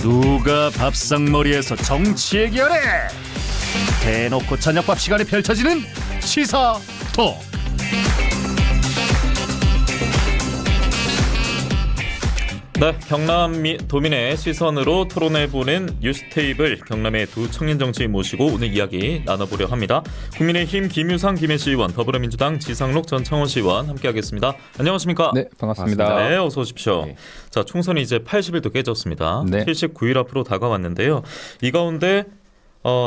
누가 밥상머리에서 정치 얘기하래? 대놓고 저녁밥 시간에 펼쳐지는 시사톡. 네, 경남 도민의 시선으로 토론해보는 뉴스테이블, 경남의 두 청년 정치인 모시고 오늘 이야기 나눠보려 합니다. 국민의힘 김유상 김해시 의원, 더불어민주당 지상록 전 창원시의원 함께하겠습니다. 안녕하십니까? 네, 반갑습니다. 네, 어서 오십시오. 네. 자, 총선이 이제 80일도 깨졌습니다. 네. 79일 앞으로 다가왔는데요. 이 가운데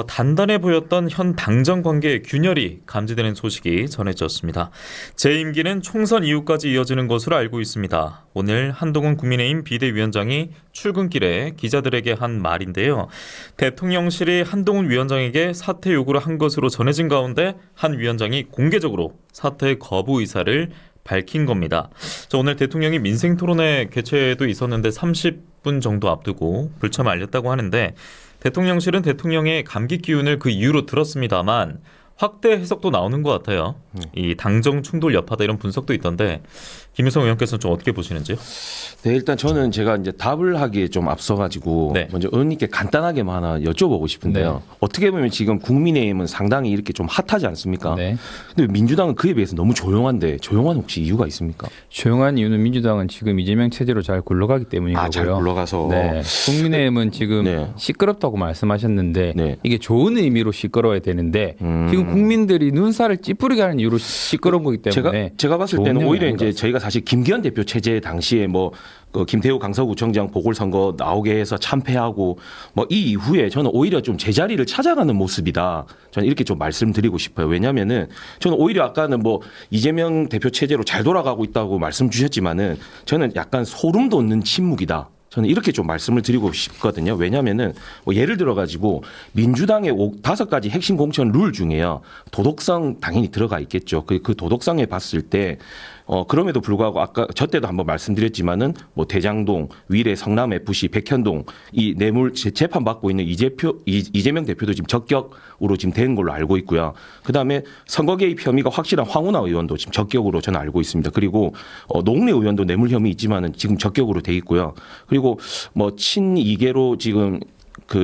단단해 보였던 현 당정 관계의 균열이 감지되는 소식이 전해졌습니다. 재임기는 총선 이후까지 이어지는 것으로 알고 있습니다. 오늘 한동훈 국민의힘 비대위원장이 출근길에 기자들에게 한 말인데요. 대통령실이 한동훈 위원장에게 사퇴 요구를 한 것으로 전해진 가운데 한 위원장이 공개적으로 사퇴 거부 의사를 밝힌 겁니다. 오늘 대통령이 민생토론회 개최도 있었는데 30분 정도 앞두고 불참을 알렸다고 하는데, 대통령실은 대통령의 감기 기운을 그 이유로 들었습니다만 확대 해석도 나오는 것 같아요. 이 당정 충돌 여파다 이런 분석도 있던데, 김유성 의원께서는 좀 어떻게 보시는지요? 네, 일단 저는 제가 이제 답을 하기에 좀 앞서가지고 네. 먼저 의원님께 간단하게만 하나 여쭤보고 싶은데요. 네. 어떻게 보면 지금 국민의힘은 상당히 이렇게 좀 핫하지 않습니까? 네. 근데 민주당은 그에 비해서 너무 조용한데, 조용한 혹시 이유가 있습니까? 조용한 이유는 민주당은 지금 이재명 체제로 잘 굴러가기 때문인 거고요. 잘 굴러가서. 네. 국민의힘은 지금 네. 시끄럽다고 말씀하셨는데 네. 이게 좋은 의미로 시끄러워야 되는데 지금 국민들이 눈살을 찌푸리게 하는 이유로 시끄러운 거기 때문에 제가 봤을 때는 좋은 오히려 의미가 이제 저희가 사실 김기현 대표 체제 당시에 그 김태우 강서구청장 보궐선거 나오게 해서 참패하고 이 이후에 저는 오히려 좀 제자리를 찾아가는 모습이다. 저는 이렇게 좀 말씀드리고 싶어요. 왜냐하면은 저는 오히려 아까는 이재명 대표 체제로 잘 돌아가고 있다고 말씀 주셨지만은 저는 약간 소름 돋는 침묵이다. 저는 이렇게 좀 말씀을 드리고 싶거든요. 왜냐하면은 예를 들어가지고 민주당의 5가지 핵심 공천 룰 중에요, 도덕성 당연히 들어가 있겠죠. 그 도덕성에 봤을 때 그럼에도 불구하고 아까 저 때도 한번 말씀드렸지만은 대장동, 위례, 성남 FC, 백현동 이 뇌물 재판 받고 있는 이재명 대표도 지금 적격으로 지금 된 걸로 알고 있고요. 그 다음에 선거 개입 혐의가 확실한 황운하 의원도 지금 적격으로 저는 알고 있습니다. 그리고 노웅래 의원도 뇌물 혐의 있지만은 지금 적격으로 돼 있고요. 그리고 친이계로 지금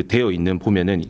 되어 있는 보면은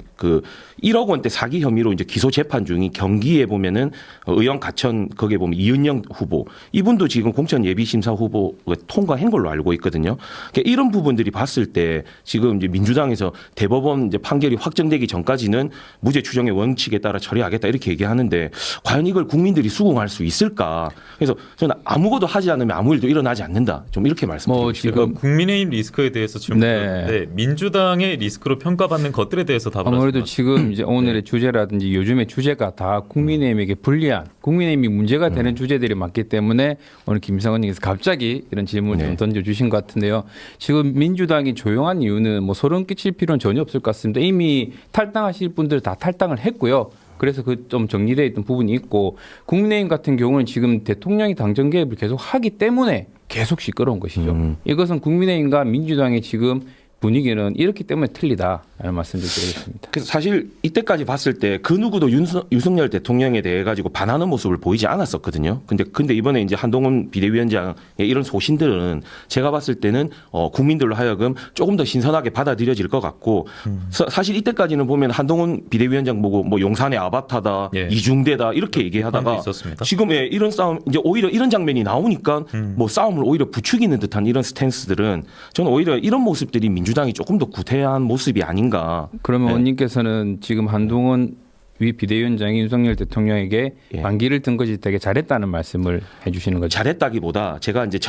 1억 원대 사기 혐의로 이제 기소 재판 중인 경기에 보면은 의원 가천 거기에 보면 이은영 후보, 이분도 지금 공천 예비 심사 후보 통과한 걸로 알고 있거든요. 그러니까 이런 부분들이 봤을 때 지금 이제 민주당에서 대법원 이제 판결이 확정되기 전까지는 무죄 추정의 원칙에 따라 처리하겠다 이렇게 얘기하는데, 과연 이걸 국민들이 수긍할 수 있을까? 그래서 저는 아무것도 하지 않으면 아무 일도 일어나지 않는다. 좀 이렇게 말씀드리고 싶어요. 지금 국민의힘 리스크에 대해서 질문드렸는데 민주당의 리스크로 평가받는 것들에 대해서 답을 아무래도 하시면. 지금 이제 오늘의 주제라든지 요즘의 주제가 다 국민의힘에게 불리한, 국민의힘이 문제가 되는 주제들이 많기 때문에 오늘 김성원 의원님께서 갑자기 이런 질문을 좀 던져주신 것 같은데요. 지금 민주당이 조용한 이유는 소름 끼칠 필요는 전혀 없을 것 같습니다. 이미 탈당하실 분들 다 탈당을 했고요. 그래서 좀 정리되어 있던 부분이 있고, 국민의힘 같은 경우는 지금 대통령이 당정 개입을 계속 하기 때문에 계속 시끄러운 것이죠. 이것은 국민의힘과 민주당의 지금 분위기는 이렇기 때문에 틀리다라는 말씀을 드리겠습니다. 그래서 사실 이때까지 봤을 때 그 누구도 윤석열 대통령에 대해 가지고 반하는 모습을 보이지 않았었거든요. 근데 이번에 이제 한동훈 비대위원장의 이런 소신들은 제가 봤을 때는 국민들로 하여금 조금 더 신선하게 받아들여질 것 같고, 사실 이때까지는 보면 한동훈 비대위원장 보고 용산의 아바타다, 이중대다 이렇게 얘기하다가 지금 이런 싸움, 이제 오히려 이런 장면이 나오니까 싸움을 오히려 부추기는 듯한 이런 스탠스들은 저는 오히려 이런 모습들이 민주당이 조금 더 구태한 모습이 아닌가. 그러면 의원님께서는 지금 한동훈 위 비대위원장이 윤석열 대통령에게 반기를 든 것이 되게 잘했다는 말씀을 해주시는 거죠. 잘했다기보다 제가 이제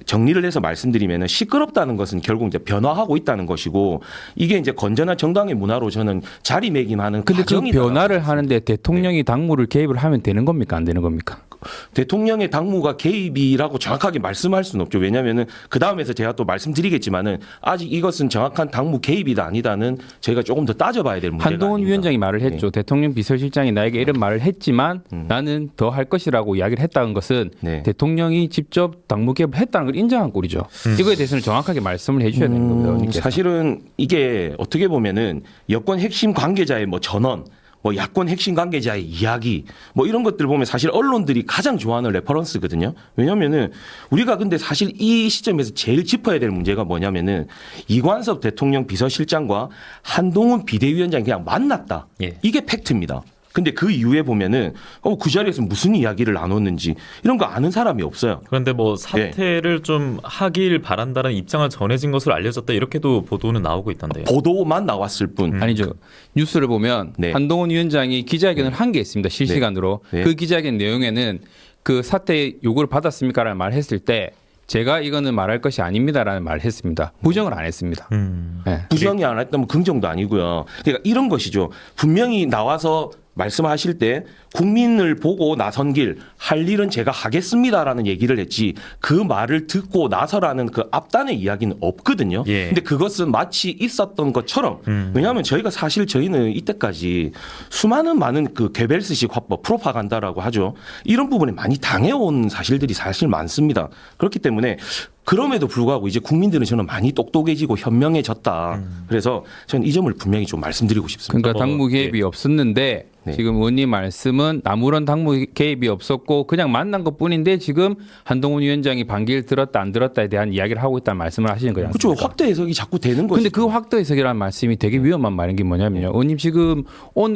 정리를 해서 말씀드리면은, 시끄럽다는 것은 결국 이제 변화하고 있다는 것이고, 이게 이제 건전한 정당의 문화로 저는 자리매김하는 근데 그 과정이다. 변화를 하는데 대통령이 당무를 개입을 하면 되는 겁니까, 안 되는 겁니까? 대통령의 당무가 개입이라고 정확하게 말씀할 수는 없죠. 왜냐하면은 그 다음에서 제가 또 말씀드리겠지만은 아직 이것은 정확한 당무 개입이다 아니다는 저희가 조금 더 따져봐야 될 문제가 한동훈 아닌가. 위원장이 말을 했죠. 대통령 비서실장이 나에게 이런 말을 했지만 나는 더 할 것이라고 이야기를 했다는 것은 대통령이 직접 당무 개입을 했다는 걸 인정한 꼴이죠. 이거에 대해서는 정확하게 말씀을 해주셔야 되는 겁니다. 사실은 이게 어떻게 보면은 여권 핵심 관계자의 전원, 뭐 야권 핵심 관계자의 이야기 뭐 이런 것들 보면 사실 언론들이 가장 좋아하는 레퍼런스거든요. 왜냐면은 우리가 근데 사실 이 시점에서 제일 짚어야 될 문제가 뭐냐면은 이관섭 대통령 비서실장과 한동훈 비대위원장이 그냥 만났다. 예. 이게 팩트입니다. 근데 그 이후에 보면은 그 자리에서 무슨 이야기를 나눴는지 이런 거 아는 사람이 없어요. 그런데 뭐 사퇴를 좀 하길 바란다는 입장을 전해진 것으로 알려졌다 이렇게도 보도는 나오고 있던데요. 보도만 나왔을 뿐. 아니죠. 뉴스를 보면 네. 한동훈 위원장이 기자회견을 한 게 있습니다. 실시간으로. 네. 그 기자회견 내용에는 그 사퇴 요구를 받았습니까라는 말을 했을 때 제가 이거는 말할 것이 아닙니다라는 말을 했습니다. 부정을 안 했습니다. 네. 부정이 안 했다면 긍정도 아니고요. 그러니까 이런 것이죠. 분명히 나와서 말씀하실 때 국민을 보고 나선 길 할 일은 제가 하겠습니다라는 얘기를 했지 그 말을 듣고 나서라는 그 앞단의 이야기는 없거든요. 예. 근데 그것은 마치 있었던 것처럼 왜냐하면 저희는 이때까지 수많은 많은 그 게벨스식 화법 프로파간다라고 하죠. 이런 부분에 많이 당해온 사실들이 사실 많습니다. 그렇기 때문에 그럼에도 불구하고 이제 국민들은 저는 많이 똑똑해지고 현명해졌다. 그래서 저는 이 점을 분명히 좀 말씀드리고 싶습니다. 그러니까 당무 개입이 없었는데 네. 지금 의원님 말씀은 아무런 당무 개입이 없었고 그냥 만난 것뿐인데 지금 한동훈 위원장이 반기를 들었다 안 들었다에 대한 이야기를 하고 있다는 말씀을 하시는 거예요. 그렇죠. 확대 해석이 자꾸 되는 거죠. 근데 그 확대 해석이라는 말씀이 되게 위험한 말인 게 뭐냐면요. 의원님 지금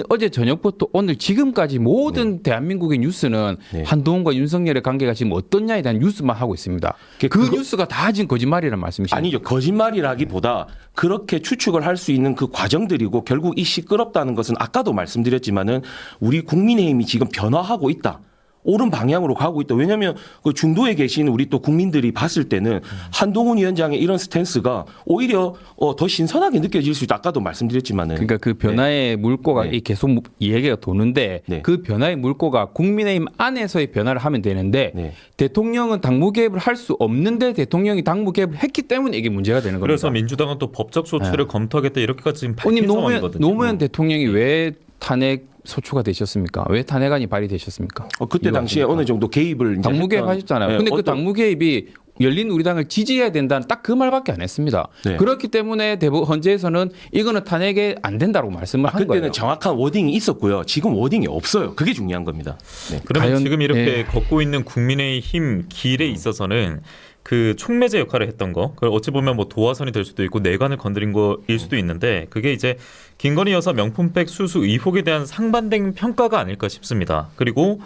어제 저녁부터 오늘 지금까지 모든 대한민국의 뉴스는 네. 한동훈과 윤석열의 관계가 지금 어떻냐에 대한 뉴스만 하고 있습니다. 그 뉴스가 다 지금 거짓말이라는 말씀이시죠. 아니죠. 거짓말이라기보다 그렇게 추측을 할 수 있는 그 과정들이고 결국 이 시끄럽다는 것은 아까도 말씀드렸지만은 우리 국민의힘이 지금 변화하고 있다. 옳은 방향으로 가고 있다. 왜냐하면 그 중도에 계신 우리 또 국민들이 봤을 때는 한동훈 위원장의 이런 스탠스가 오히려 더 신선하게 느껴질 수 있다. 아까도 말씀드렸지만은. 그러니까 그 변화의 물꼬가 네. 계속 이야기가 도는데 네. 그 변화의 물꼬가 국민의힘 안에서의 변화를 하면 되는데 네. 대통령은 당무 개입을 할 수 없는데 대통령이 당무 개입을 했기 때문에 이게 문제가 되는 겁니다. 그래서 민주당은 또 법적 조치를 검토하겠다 이렇게까지 지금 의원님 밝힌 상황이거든요. 노무현 대통령이 왜 탄핵 소추가 되셨습니까? 왜 탄핵안이 발의되셨습니까? 그때 당시에 어느 정도 개입을 이제 당무 개입 했던- 하셨잖아요. 네, 근데 그 어떤- 당무 개입이 열린 우리당을 지지해야 된다는 딱 그 말밖에 안 했습니다. 네. 그렇기 때문에 대법원 헌재에서는 이거는 탄핵에 안 된다고 말씀을 한 그때는 거예요. 정확한 워딩이 있었고요. 지금 워딩이 없어요. 그게 중요한 겁니다. 네. 그러면 과연- 지금 이렇게 예. 걷고 있는 국민의힘 길에 있어서는 그 촉매제 역할을 했던 거, 그걸 어찌 보면 뭐 도화선이 될 수도 있고 내관을 건드린 거일 수도 있는데 그게 이제 김건희 여사 명품백 수수 의혹에 대한 상반된 평가가 아닐까 싶습니다. 그리고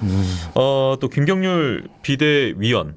또 김경률 비대위원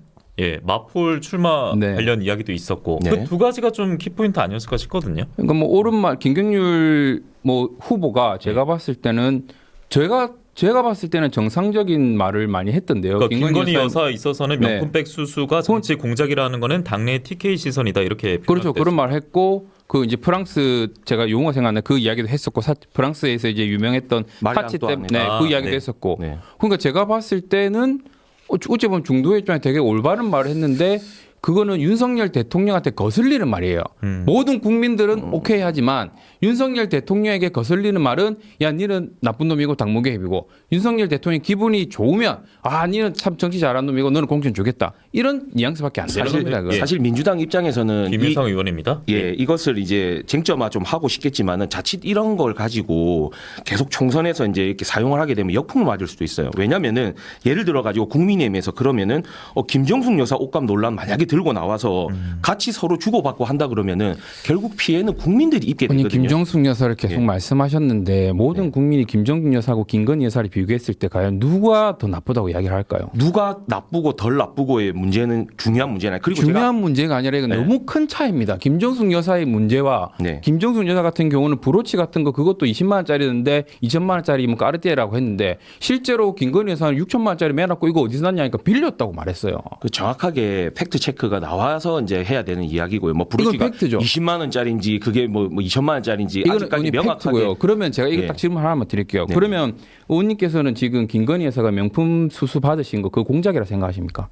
마폴 출마 네. 관련 이야기도 있었고 네. 그 두 가지가 좀 키포인트 아니었을까 싶거든요. 그러니까 뭐 옳은 말 김경률 뭐 후보가 제가 봤을 때는 제가 봤을 때는 정상적인 말을 많이 했던데요. 그러니까 김건희 여사- 여사에 있어서는 네. 명품백 수수가 정치 공작이라는 거는 당내 TK 시선이다 이렇게 그렇죠. 표현됐습니다. 그런 말 했고 그 이제 프랑스 제가 용어 생각나 그 이야기도 했었고 프랑스에서 이제 유명했던 마리 사치 앙뚜아네. 때문에 아, 그 이야기도 네. 했었고 네. 그러니까 제가 봤을 때는 어찌 보면 중도의 입장에 되게 올바른 말을 했는데 그거는 윤석열 대통령한테 거슬리는 말이에요. 모든 국민들은 오케이 하지만 윤석열 대통령에게 거슬리는 말은 야 니는 나쁜 놈이고 당무 개입이고 윤석열 대통령이 기분이 좋으면 아 니는 참 정치 잘하는 놈이고 너는 공천 주겠다 이런 뉘앙스밖에 안 되는 겁니다. 그거. 사실 민주당 입장에서는 김일성 의원입니다. 이것을 이제 쟁점화 좀 하고 싶겠지만은 자칫 이런 걸 가지고 계속 총선에서 이제 이렇게 사용을 하게 되면 역풍을 맞을 수도 있어요. 왜냐면은 예를 들어 가지고 국민의힘에서 그러면은 김정숙 여사 옷감 논란 만약에 들고 나와서 같이 서로 주고받고 한다 그러면은 결국 피해는 국민들이 입게 아니, 되거든요. 김정숙 여사를 계속 예. 말씀하셨는데 모든 국민이 김정숙 여사하고 김건희 여사를 비교했을 때 과연 누가 더 나쁘다고 이야기를 할까요? 누가 나쁘고 덜 나쁘고의 문제는 중요한 문제잖아요. 그리고 중요한 문제가 아니라 이건 네. 너무 큰 차이입니다. 김정숙 여사의 문제와 네. 김정숙 여사 같은 경우는 브로치 같은 거 그것도 20만 원짜리인데 2천만 원짜리면 까르띠에라고 했는데 실제로 김건희 여사는 6천만 원짜리 매놨고 이거 어디서 났냐니까 빌렸다고 말했어요. 그 정확하게 팩트 체크가 나와서 이제 해야 되는 이야기고요. 뭐 브루치가 팩트죠. 20만 원짜리인지 그게 뭐 2천만 원짜리인지 이거는 아직까지 의원님 명확하게 팩트고요. 그러면 제가 이거 예. 딱 질문 하나만 드릴게요. 네. 그러면 의원님께서는 지금 김건희 여사가 명품 수수 받으신 거 그 공작이라 생각하십니까?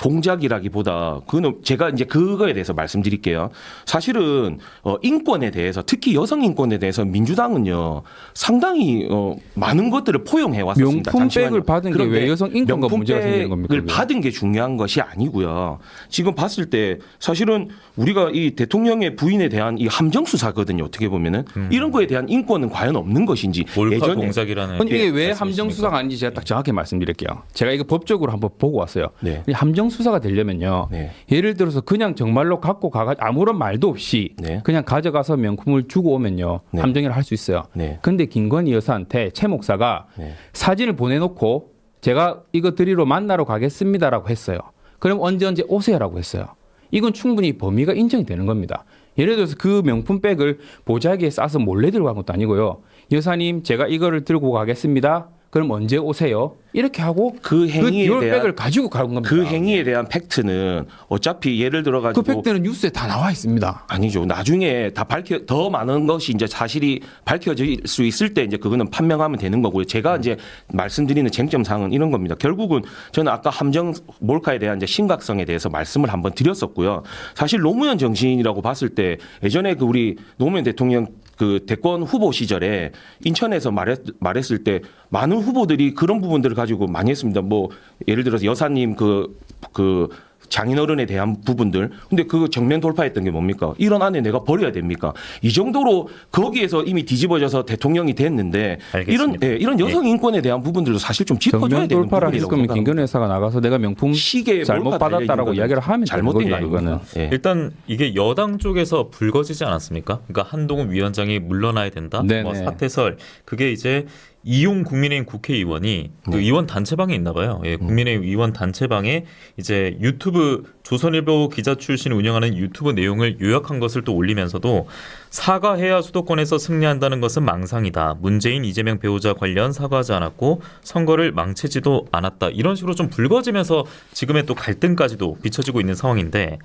공작이라기보다 그는 제가 이제 그거에 대해서 말씀드릴게요. 사실은 인권에 대해서 특히 여성 인권에 대해서 민주당은요 상당히 많은 것들을 포용해 왔습니다. 명품백을 받은 게 왜 그런데 여성 인권과 문제가 생기는 겁니까? 명품백을 받은 게 중요한 것이 아니고요. 지금 봤을 때 사실은 우리가 이 대통령의 부인에 대한 이 함정 수사거든요. 어떻게 보면은 이런 거에 대한 인권은 과연 없는 것인지 몰카 공작이라는 아니, 이게 왜 말씀이십니까? 함정 수사가 아닌지 제가 딱 정확히 말씀드릴게요. 제가 이거 법적으로 한번 보고 왔어요. 네. 이 함정 수사가 되려면요. 네. 예를 들어서 그냥 정말로 갖고 가가 아무런 말도 없이 네. 그냥 가져가서 명품을 주고 오면요. 네. 함정이라 할 수 있어요. 네. 근데 김건희 여사한테 최 목사가 네. 사진을 보내놓고 제가 이거 드리러 만나러 가겠습니다라고 했어요. 그럼 언제 오세요라고 했어요. 이건 충분히 범위가 인정이 되는 겁니다. 예를 들어서 그 명품백을 보자기에 싸서 몰래 들고 간 것도 아니고요. 여사님 제가 이거를 들고 가겠습니다. 그럼 언제 오세요? 이렇게 하고 그 행위에 그 대한 백을 가지고 가는 겁니다. 그 행위에 대한 팩트는 어차피 예를 들어 가지고 그 팩트는 뉴스에 다 나와 있습니다. 아니죠. 나중에 다 더 많은 것이 이제 사실이 밝혀질 수 있을 때 이제 그거는 판명하면 되는 거고요. 제가 이제 말씀드리는 쟁점 사항은 이런 겁니다. 결국은 저는 아까 함정 몰카에 대한 이제 심각성에 대해서 말씀을 한번 드렸었고요. 사실 노무현 정신이라고 봤을 때 예전에 그 우리 노무현 대통령 그 대권 후보 시절에 인천에서 말했을 때 많은 후보들이 그런 부분들을 가지고 많이 했습니다. 뭐 예를 들어서 여사님 그 장인어른에 대한 부분들. 근데 그 정면 돌파했던 게 뭡니까? 이런 안에 내가 버려야 됩니까? 이 정도로 거기에서 이미 뒤집어져서 대통령이 됐는데 알겠습니다. 이런 여성 인권에 대한 부분들도 사실 좀 짚어줘야 정면 되는 돌파를 했을 부분이라고 거면 생각합니다. 김건희 여사가 나가서 내가 명품 시계 잘못 몰카 달려 받았다라고 있는 이야기를 하면 잘못된 거 되는 거거든요, 아닙니까? 이거는. 예. 일단 이게 여당 쪽에서 불거지지 않았습니까? 그러니까 한동훈 위원장이 물러나야 된다. 네네. 뭐 사퇴설 그게 이제 이용 국민의힘 국회의원이 그 네. 의원 단체방에 있나 봐요. 예, 국민의힘 의원 단체방에 이제 유튜브 조선일보 기자 출신 운영하는 유튜브 내용을 요약한 것을 또 올리면서도 사과해야 수도권에서 승리한다는 것은 망상이다. 문재인 이재명 배우자 관련 사과하지 않았고 선거를 망치지도 않았다. 이런 식으로 좀 불거지면서 지금의 또 갈등까지도 비춰지고 있는 상황인데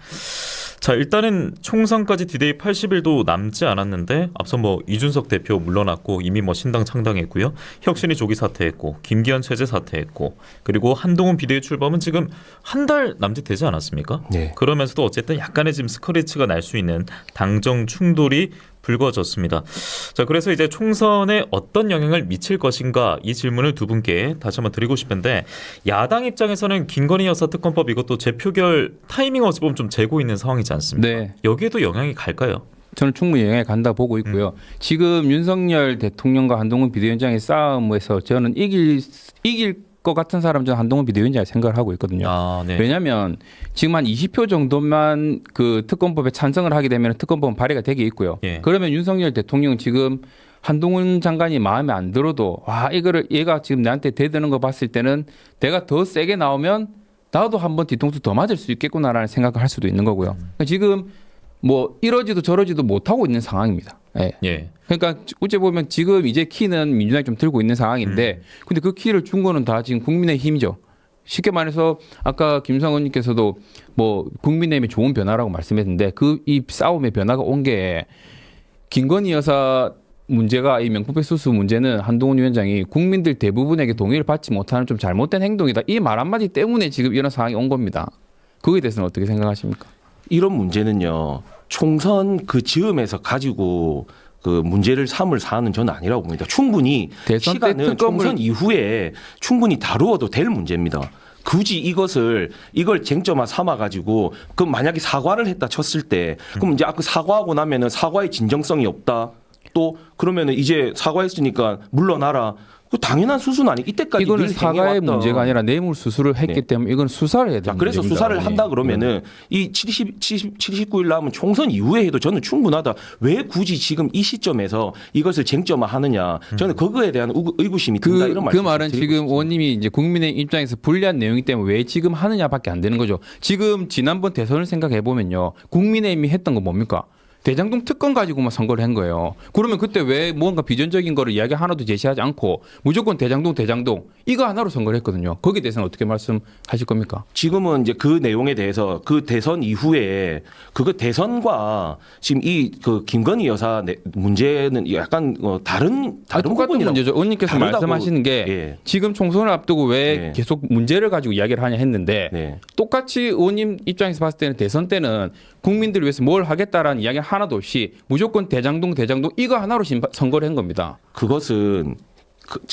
자 일단은 총선까지 디데이 80일도 남지 않았는데 앞서 뭐 이준석 대표 물러났고 이미 뭐 신당 창당했고요. 혁신이 조기 사퇴했고 김기현 체제 사퇴했고 그리고 한동훈 비대위 출범은 지금 한 달 남짓 되지 않았습니까? 네. 그러면서도 어쨌든 약간의 지금 스크래치가 날 수 있는 당정 충돌이 불거졌습니다. 자, 그래서 이제 총선에 어떤 영향을 미칠 것인가 이 질문을 두 분께 다시 한번 드리고 싶은데 야당 입장에서는 김건희 여사 특검법 이것도 재표결 타이밍 어찌 보면 좀 재고 있는 상황이지 않습니까? 네. 여기에도 영향이 갈까요? 저는 충분히 영향이 간다 보고 있고요. 지금 윤석열 대통령과 한동훈 비대위원장의 싸움에서 저는 이길 것 같은 사람 저는 한동훈 비대위원장이 생각을 하고 있거든요. 아, 네. 왜냐하면 지금 한 20표 정도만 그 특검법에 찬성을 하게 되면 특검법은 발의가 되게 있고요. 예. 그러면 윤석열 대통령은 지금 한동훈 장관이 마음에 안 들어도 와 이거를 얘가 지금 나한테 대드는 거 봤을 때는 내가 더 세게 나오면 나도 한번 뒤통수 더 맞을 수 있겠구나라는 생각을 할 수도 있는 거고요. 그러니까 지금 뭐 이러지도 저러지도 못하고 있는 상황입니다. 예. 예. 그러니까 어째 보면 지금 이제 키는 민주당이 좀 들고 있는 상황인데 근데 그 키를 준 거는 다 지금 국민의힘이죠. 쉽게 말해서 아까 김성원님께서도 뭐 국민의힘의 좋은 변화라고 말씀했는데 그 이 싸움의 변화가 온 게 김건희 여사 문제가 이 명품백 수수 문제는 한동훈 위원장이 국민들 대부분에게 동의를 받지 못하는 좀 잘못된 행동이다. 이 말 한마디 때문에 지금 이런 상황이 온 겁니다. 그거에 대해서는 어떻게 생각하십니까? 이런 문제는요. 총선 그 즈음에서 가지고 그 문제를 삼을 사안은 저는 아니라고 봅니다. 충분히 대선 때 시간은 특검을- 총선 이후에 충분히 다루어도 될 문제입니다. 굳이 이걸 쟁점화 삼아 가지고 그 만약에 사과를 했다 쳤을 때 그럼 이제 아까 사과하고 나면은 사과의 진정성이 없다. 또 그러면은 이제 사과했으니까 물러나라. 그 당연한 수순 아니 이때까지 이거는 늘 사과의 행해왔던. 문제가 아니라 뇌물 수수를 했기 네. 때문에 이건 수사를 해야 자, 됩니다. 그래서 수사를 한다 그러면은 이 79일 남은 총선 이후에 해도 저는 충분하다. 왜 굳이 지금 이 시점에서 이것을 쟁점화하느냐? 저는 그거에 대한 의구심이 든다 이런 그 말씀. 말은 지금 의원님이 이제 국민의 입장에서 불리한 내용이기 때문에 왜 지금 하느냐밖에 안 되는 거죠. 지금 지난번 대선을 생각해 보면요, 국민의힘이 했던 건 뭡니까? 대장동 특권 가지고만 선거를 한 거예요. 그러면 그때 왜 뭔가 비전적인 거를 이야기 하나도 제시하지 않고 무조건 대장동 이거 하나로 선거를 했거든요. 거기에 대해서는 어떻게 말씀하실 겁니까? 지금은 이제 그 내용에 대해서 그 대선 이후에 그거 대선과 지금 이 그 김건희 여사 문제는 약간 다른 똑같은 부분이라고. 문제죠. 의원님께서 다르다고. 말씀하시는 게 예. 지금 총선을 앞두고 왜 네. 계속 문제를 가지고 이야기를 하냐 했는데 네. 똑같이 의원님 입장에서 봤을 때는 대선 때는 국민들을 위해서 뭘 하겠다라는 이야기 하나도 없이 무조건 대장동 이거 하나로 선거를 한 겁니다. 그것은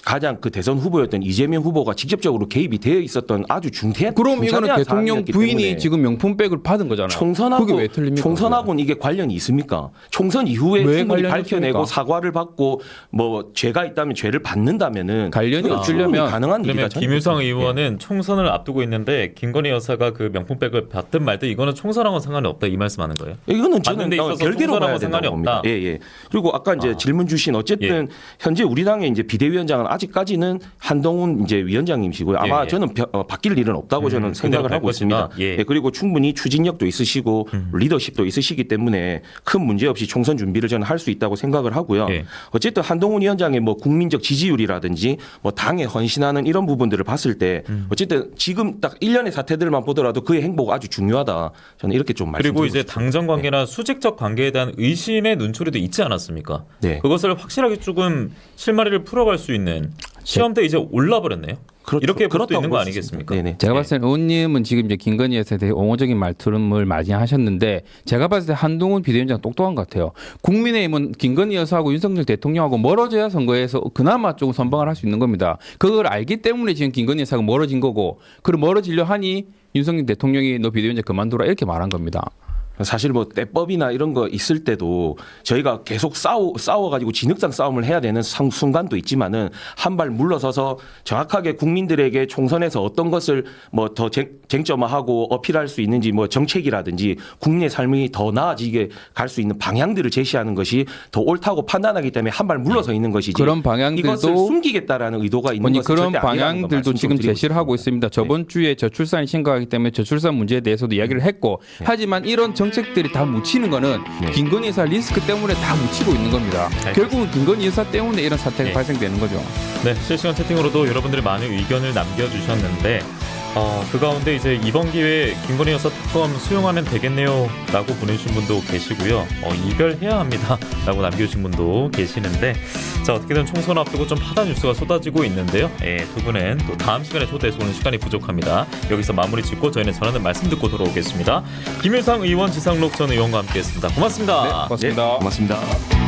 가장 그 대선 후보였던 이재명 후보가 직접적으로 개입이 되어 있었던 아주 중대한 그럼 이거는 중차대한 대통령 사안이었기 부인이 때문에 지금 명품백을 받은 거잖아요. 그게 왜 틀립니까? 총선하고는 이게 관련이 있습니까? 총선 이후에 왜 충분히 관련이 밝혀내고 없습니까? 사과를 받고 뭐 죄가 있다면 죄를 받는다면은 관련이 그건 충분히 없으려면 가능한 일이다. 그러면 저는 김유성 그렇게 의원은 총선을 앞두고 있는데 김건희 여사가 그 명품백을 받든 말든 이거는 총선하고는 상관이 없다 이 말씀하는 거예요. 이거는 받는 데 저는 있어서 별개로 총선하고 봐야 상관이 된다고 봅니다. 없다. 예. 그리고 아까 이제 질문 주신 어쨌든 현재 우리 당의 이제 비대위원장은 아직까지는 한동훈 이제 위원장님이시고요. 아마 예. 저는 바뀔 일은 없다고 저는 생각을 그대로 갈 하고 있습니다. 것이다. 예. 그리고 충분히 추진력도 있으시고 리더십도 있으시기 때문에 큰 문제 없이 총선 준비를 저는 할 수 있다고 생각을 하고요. 예. 어쨌든 한동훈 위원장의 뭐 국민적 지지율이라든지 뭐 당에 헌신하는 이런 부분들을 봤을 때 어쨌든 지금 딱 1년의 사태들만 보더라도 그의 행보가 아주 중요하다. 저는 이렇게 좀 말씀드리고 그리고 이제 싶습니다. 당정 관계나 수직적 관계에 대한 의심의 눈초리도 있지 않았습니까? 네. 그것을 확실하게 조금 실마리를 풀어갈 수 있는 시험대 이제 올라버렸네요. 그렇죠. 이렇게 볼 수도 그렇다고 있는 거 볼수 아니겠습니까? 있습니다. 네네. 제가 봤을 때는 의원님은 지금 이제 김건희 여사에 대해 옹호적인 말투를 많이 하셨는데 제가 봤을 때 한동훈 비대위원장 똑똑한 것 같아요. 국민의힘은 김건희 여사하고 윤석열 대통령하고 멀어져야 선거에서 그나마 조금 선방을 할 수 있는 겁니다. 그걸 알기 때문에 지금 김건희 여사가 멀어진 거고 그걸 멀어지려 하니 윤석열 대통령이 너 비대위원장 그만두라 이렇게 말한 겁니다. 사실 뭐 때법이나 이런 거 있을 때도 저희가 계속 싸워가지고 진흙탕 싸움을 해야 되는 순간도 있지만은 한 발 물러서서 정확하게 국민들에게 총선에서 어떤 것을 뭐 더 쟁점화하고 어필할 수 있는지 뭐 정책이라든지 국민의 삶이 더 나아지게 갈 수 있는 방향들을 제시하는 것이 더 옳다고 판단하기 때문에 한 발 물러서 있는 것이지 그런 방향들도 이것을 숨기겠다라는 의도가 있는 아니 것은 그런 절대 아니라는 거 방향들도 지금 말씀드리고 제시를 하고 있습니다. 저번 주에 저출산이 심각하기 때문에 저출산 문제에 대해서도 이야기를 했고 하지만 이런 정책들이 다 묻히는 거는 김건희 여사 리스크 때문에 다 묻히고 있는 겁니다. 결국은 김건희 여사 때문에 이런 사태가 발생되는 거죠. 네, 실시간 채팅으로도 여러분들이 많은 의견을 남겨주셨는데 그 가운데 이제 이번 기회에 김건희 여사 특검 수용하면 되겠네요 라고 보내주신 분도 계시고요. 이별해야 합니다 라고 남겨주신 분도 계시는데 자 어떻게든 총선 앞두고 좀 파다 뉴스가 쏟아지고 있는데요. 두 분은 또 다음 시간에 초대해서 오늘 시간이 부족합니다. 여기서 마무리 짓고 저희는 전하는 말씀 듣고 돌아오겠습니다. 김일상 의원, 지상록 전 의원과 함께했습니다. 고맙습니다. 고맙습니다. 고맙습니다.